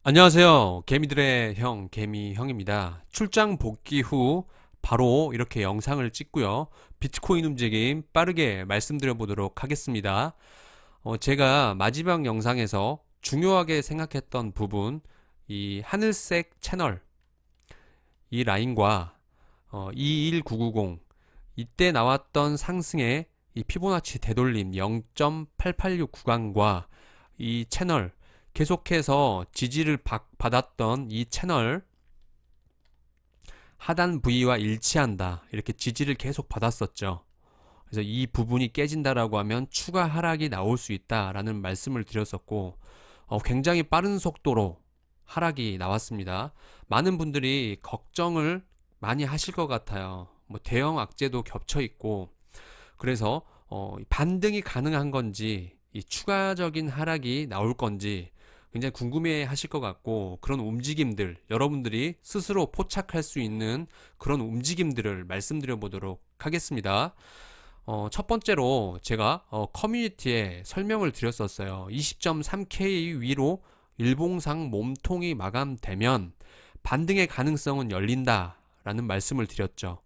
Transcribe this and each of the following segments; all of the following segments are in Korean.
안녕하세요. 개미들의 형, 개미형입니다. 출장 복귀 후 바로 이렇게 영상을 찍고요. 비트코인 움직임 빠르게 말씀드려 보도록 하겠습니다. 제가 마지막 영상에서 중요하게 생각했던 부분, 이 하늘색 채널, 이 라인과 21990, 이때 나왔던 상승의 이 피보나치 되돌림 0.886 구간과 이 채널, 계속해서 지지를 받았던 이 채널 하단 부위와 일치한다, 이렇게 지지를 계속 받았었죠. 그래서 이 부분이 깨진다라고 하면 추가 하락이 나올 수 있다라는 말씀을 드렸었고, 굉장히 빠른 속도로 하락이 나왔습니다. 많은 분들이 걱정을 많이 하실 것 같아요. 뭐 대형 악재도 겹쳐 있고, 그래서 반등이 가능한 건지, 이 추가적인 하락이 나올 건지 굉장히 궁금해 하실 것 같고, 그런 움직임들, 여러분들이 스스로 포착할 수 있는 그런 움직임들을 말씀드려 보도록 하겠습니다. 첫 번째로 제가 커뮤니티에 설명을 드렸었어요. 20.3K 위로 일봉상 몸통이 마감되면 반등의 가능성은 열린다라는 말씀을 드렸죠.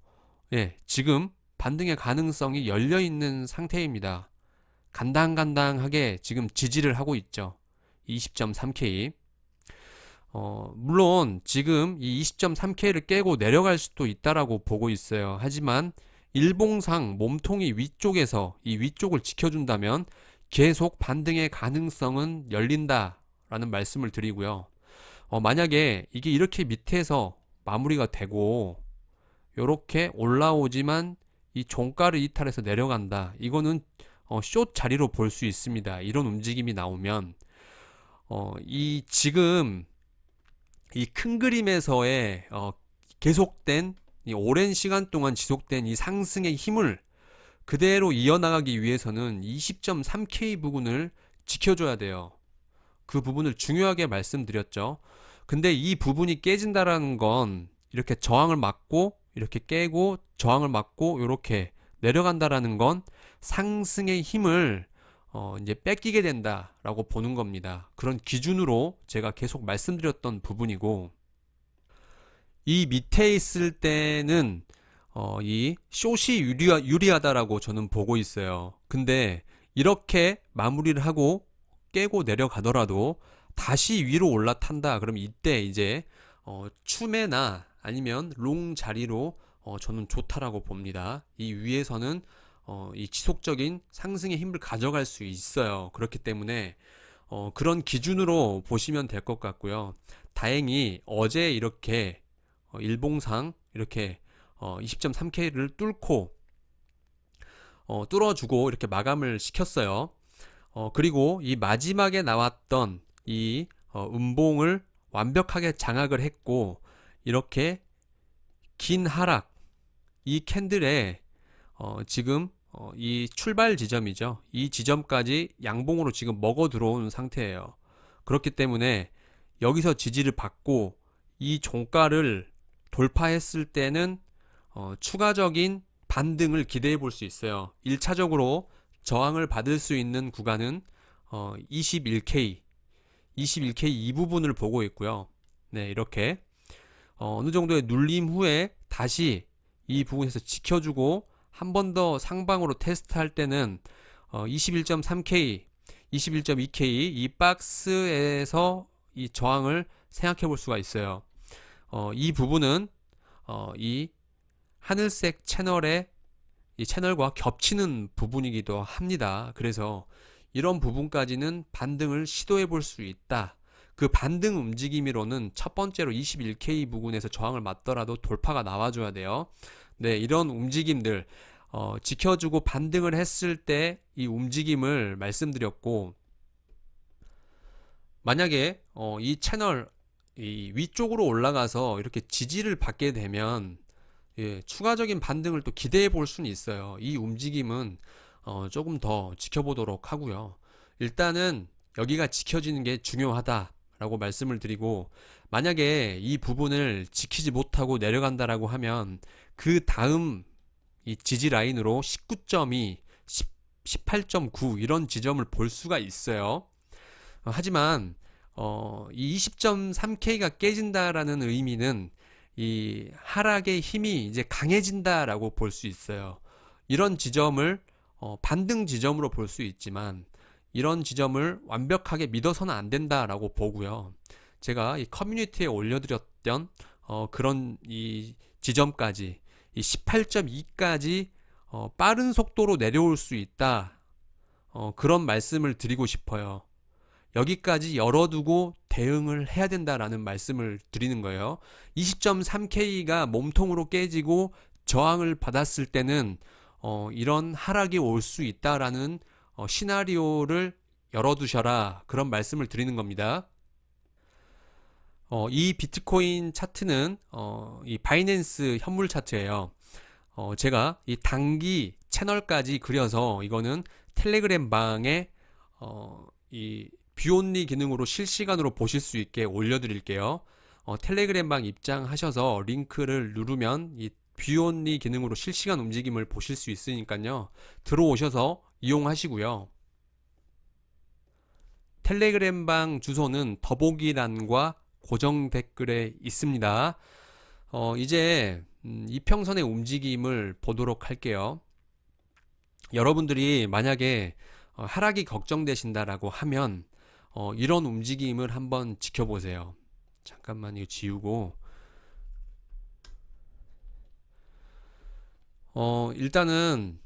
예, 지금 반등의 가능성이 열려 있는 상태입니다. 간당간당하게 지금 지지를 하고 있죠. 20.3K. 물론 지금 이 20.3K를 깨고 내려갈 수도 있다라고 보고 있어요. 하지만 일봉상 몸통이 위쪽에서 이 위쪽을 지켜준다면 계속 반등의 가능성은 열린다라는 말씀을 드리고요. 만약에 이게 이렇게 밑에서 마무리가 되고 이렇게 올라오지만 이 종가를 이탈해서 내려간다. 이거는 숏 자리로 볼 수 있습니다. 이런 움직임이 나오면 이 지금 이 큰 그림에서의 계속된 이 오랜 시간 동안 지속된 이 상승의 힘을 그대로 이어나가기 위해서는 20.3K 부분을 지켜줘야 돼요. 그 부분을 중요하게 말씀드렸죠. 근데 이 부분이 깨진다라는 건 이렇게 저항을 맞고 이렇게 깨고 저항을 맞고 이렇게 내려간다라는 건 상승의 힘을 이제 뺏기게 된다라고 보는 겁니다. 그런 기준으로 제가 계속 말씀드렸던 부분이고, 이 밑에 있을 때는 이 숏이 유리하다라고 저는 보고 있어요. 근데 이렇게 마무리를 하고 깨고 내려가더라도 다시 위로 올라탄다. 그럼 이때 이제 추매나 아니면 롱 자리로 저는 좋다라고 봅니다. 이 위에서는 이 지속적인 상승의 힘을 가져갈 수 있어요. 그렇기 때문에 그런 기준으로 보시면 될 것 같고요. 다행히 어제 이렇게 일봉상 이렇게 20.3K를 뚫고 뚫어주고 이렇게 마감을 시켰어요. 그리고 이 마지막에 나왔던 이 음봉을 완벽하게 장악을 했고, 이렇게 긴 하락, 이 캔들에 지금 이 출발 지점이죠. 이 지점까지 양봉으로 지금 먹어 들어온 상태예요. 그렇기 때문에 여기서 지지를 받고 이 종가를 돌파했을 때는 추가적인 반등을 기대해 볼 수 있어요. 1차적으로 저항을 받을 수 있는 구간은 21K, 21K 이 부분을 보고 있고요. 네, 이렇게 어느 정도의 눌림 후에 다시 이 부분에서 지켜주고 한 번 더 상방으로 테스트할 때는 21.3K, 21.2K 이 박스에서 이 저항을 생각해 볼 수가 있어요. 이 부분은 이 하늘색 채널의 이 채널과 겹치는 부분이기도 합니다. 그래서 이런 부분까지는 반등을 시도해 볼 수 있다. 그 반등 움직임으로는 첫 번째로 21K 부근에서 저항을 맞더라도 돌파가 나와줘야 돼요. 네, 이런 움직임들 지켜주고 반등을 했을 때 이 움직임을 말씀드렸고, 만약에 이 채널 이 위쪽으로 올라가서 이렇게 지지를 받게 되면 예, 추가적인 반등을 또 기대해 볼 수는 있어요. 이 움직임은 조금 더 지켜보도록 하고요. 일단은 여기가 지켜지는 게 중요하다라고 말씀을 드리고, 만약에 이 부분을 지키지 못하고 내려간다라고 하면 그 다음 이 지지 라인으로 19.2, 18.9 이런 지점을 볼 수가 있어요. 하지만 이 20.3K가 깨진다라는 의미는 이 하락의 힘이 이제 강해진다라고 볼 수 있어요. 이런 지점을 반등 지점으로 볼 수 있지만 이런 지점을 완벽하게 믿어서는 안 된다라고 보고요. 제가 이 커뮤니티에 올려드렸던 그런 이 지점까지 이 18.2까지 빠른 속도로 내려올 수 있다. 그런 말씀을 드리고 싶어요. 여기까지 열어두고 대응을 해야 된다라는 말씀을 드리는 거예요. 20.3K가 몸통으로 깨지고 저항을 받았을 때는 이런 하락이 올 수 있다라는 시나리오를 열어두셔라, 그런 말씀을 드리는 겁니다. 이 비트코인 차트는 이 바이낸스 현물 차트예요. 제가 이 단기 채널까지 그려서 이거는 텔레그램 방에 이 뷰온리 기능으로 실시간으로 보실 수 있게 올려드릴게요. 텔레그램 방 입장하셔서 링크를 누르면 이 뷰온리 기능으로 실시간 움직임을 보실 수 있으니까요. 들어오셔서 이용하시고요. 텔레그램 방 주소는 더보기란과 고정 댓글에 있습니다. 이제 이평선의 움직임을 보도록 할게요. 여러분들이 만약에 하락이 걱정되신다라고 하면 이런 움직임을 한번 지켜보세요. 잠깐만 이거 지우고 일단은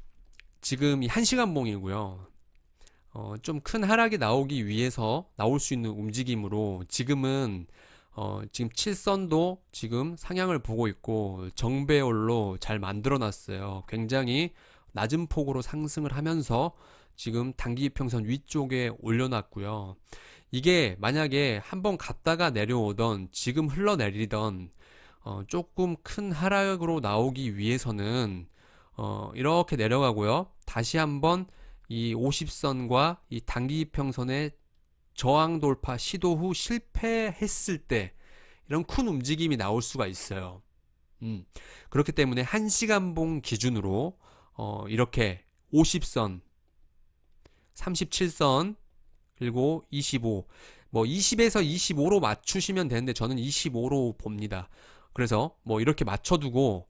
지금 이 1시간 봉이고요. 좀 큰 하락이 나오기 위해서 나올 수 있는 움직임으로 지금은 지금 7선도 지금 상향을 보고 있고 정배열로 잘 만들어 놨어요. 굉장히 낮은 폭으로 상승을 하면서 지금 단기 이평선 위쪽에 올려놨고요. 이게 만약에 한번 갔다가 내려오던 지금 흘러내리던 조금 큰 하락으로 나오기 위해서는 이렇게 내려가고요. 다시 한번 이 50선과 이 단기 이평선의 저항 돌파 시도 후 실패했을 때 이런 큰 움직임이 나올 수가 있어요. 그렇기 때문에 1시간 봉 기준으로 이렇게 50선, 37선, 그리고 25, 뭐 20에서 25로 맞추시면 되는데 저는 25로 봅니다. 그래서 뭐 이렇게 맞춰두고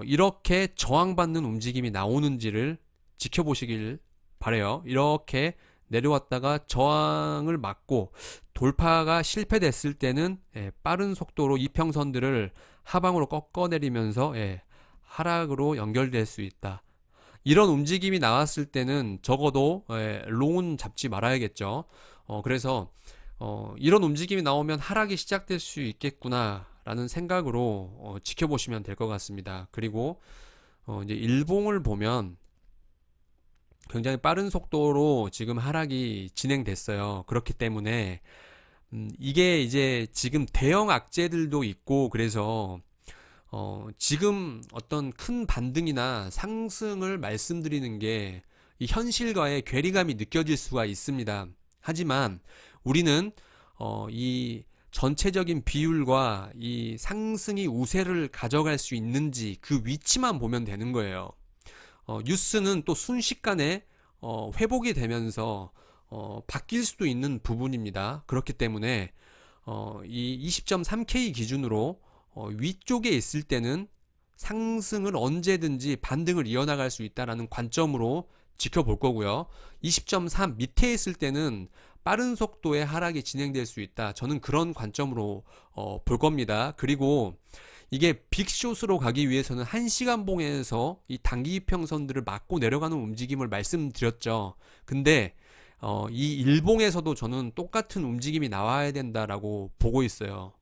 이렇게 저항받는 움직임이 나오는지를 지켜보시길 바래요. 이렇게 내려왔다가 저항을 맞고 돌파가 실패됐을 때는 빠른 속도로 이평선들을 하방으로 꺾어내리면서 하락으로 연결될 수 있다. 이런 움직임이 나왔을 때는 적어도 롱은 잡지 말아야겠죠. 그래서 이런 움직임이 나오면 하락이 시작될 수 있겠구나 라는 생각으로 지켜보시면 될 것 같습니다. 그리고 이제 일봉을 보면 굉장히 빠른 속도로 지금 하락이 진행됐어요. 그렇기 때문에 이게 이제 지금 대형 악재들도 있고 그래서 지금 어떤 큰 반등이나 상승을 말씀드리는 게 이 현실과의 괴리감이 느껴질 수가 있습니다. 하지만 우리는 이 전체적인 비율과 이 상승이 우세를 가져갈 수 있는지 그 위치만 보면 되는 거예요. 뉴스는 또 순식간에 회복이 되면서 바뀔 수도 있는 부분입니다. 그렇기 때문에 이 20.3K 기준으로 위쪽에 있을 때는 상승을 언제든지 반등을 이어나갈 수 있다라는 관점으로 지켜볼 거고요. 20.3 밑에 있을 때는 빠른 속도의 하락이 진행될 수 있다. 저는 그런 관점으로 볼 겁니다. 그리고 이게 빅숏으로 가기 위해서는 1시간 봉에서 이 단기 이평선들을 맞고 내려가는 움직임을 말씀드렸죠. 근데 이 일봉에서도 저는 똑같은 움직임이 나와야 된다라고 보고 있어요.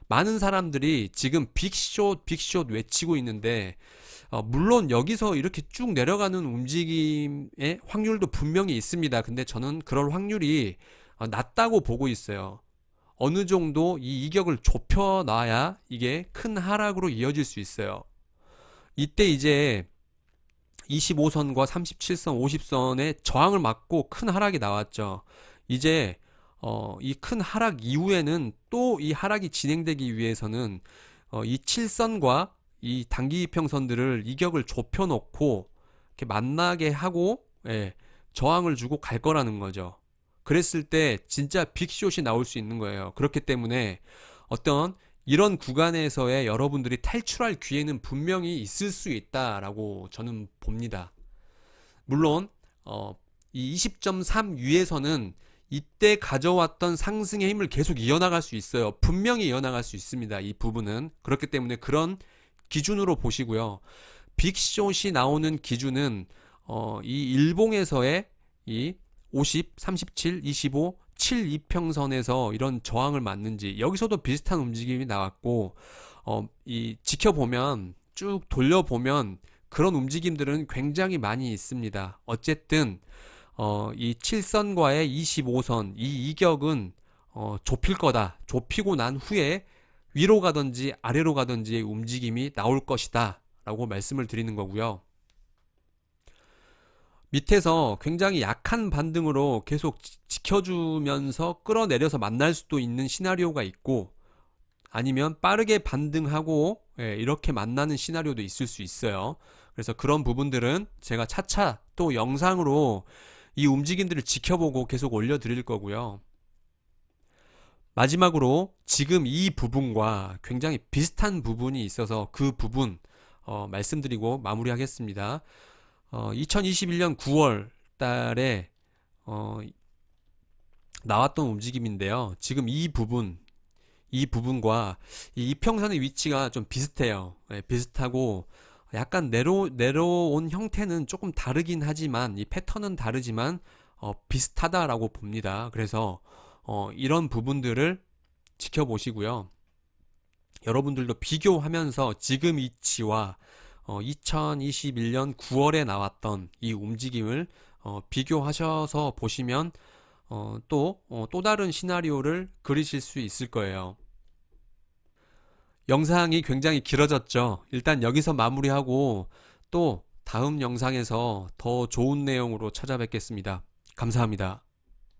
많은 사람들이 지금 빅숏 외치고 있는데 물론 여기서 이렇게 쭉 내려가는 움직임의 확률도 분명히 있습니다. 근데 저는 그럴 확률이 낮다고 보고 있어요. 어느 정도 이 이격을 좁혀놔야 이게 큰 하락으로 이어질 수 있어요. 이때 이제 25선과 37선, 50선의 저항을 맞고 큰 하락이 나왔죠. 이제 이 큰 하락 이후에는 또 이 하락이 진행되기 위해서는 이 7선과 이 단기 이평선들을 이격을 좁혀놓고 이렇게 만나게 하고 저항을 주고 갈 거라는 거죠. 그랬을 때 진짜 빅숏이 나올 수 있는 거예요. 그렇기 때문에 어떤 이런 구간에서의 여러분들이 탈출할 기회는 분명히 있을 수 있다라고 저는 봅니다. 물론 이 20.3 위에서는 이때 가져왔던 상승의 힘을 계속 이어나갈 수 있어요. 분명히 이어나갈 수 있습니다. 이 부분은. 그렇기 때문에 그런 기준으로 보시고요. 빅숏이 나오는 기준은 이 일봉에서의 이 50, 37, 25, 7 이평선에서 이런 저항을 맞는지 여기서도 비슷한 움직임이 나왔고 이 지켜보면 쭉 돌려보면 그런 움직임들은 굉장히 많이 있습니다. 어쨌든 이 7선과의 25선 이 이격은 좁힐 거다. 좁히고 난 후에 위로 가든지 아래로 가든지의 움직임이 나올 것이다 라고 말씀을 드리는 거고요. 밑에서 굉장히 약한 반등으로 계속 지켜주면서 끌어내려서 만날 수도 있는 시나리오가 있고 아니면 빠르게 반등하고 이렇게 만나는 시나리오도 있을 수 있어요. 그래서 그런 부분들은 제가 차차 또 영상으로 이 움직임들을 지켜보고 계속 올려드릴 거고요. 마지막으로 지금 이 부분과 굉장히 비슷한 부분이 있어서 그 부분 말씀드리고 마무리하겠습니다. 2021년 9월 달에 나왔던 움직임인데요. 지금 이 부분과 이 이평선의 위치가 좀 비슷해요. 비슷하고 약간 내려온 형태는 조금 다르긴 하지만 이 패턴은 다르지만 비슷하다라고 봅니다. 그래서 이런 부분들을 지켜보시고요. 여러분들도 비교하면서 지금 위치와 2021년 9월에 나왔던 이 움직임을 비교하셔서 보시면 또 다른 시나리오를 그리실 수 있을 거예요. 영상이 굉장히 길어졌죠. 일단 여기서 마무리하고 또 다음 영상에서 더 좋은 내용으로 찾아뵙겠습니다. 감사합니다.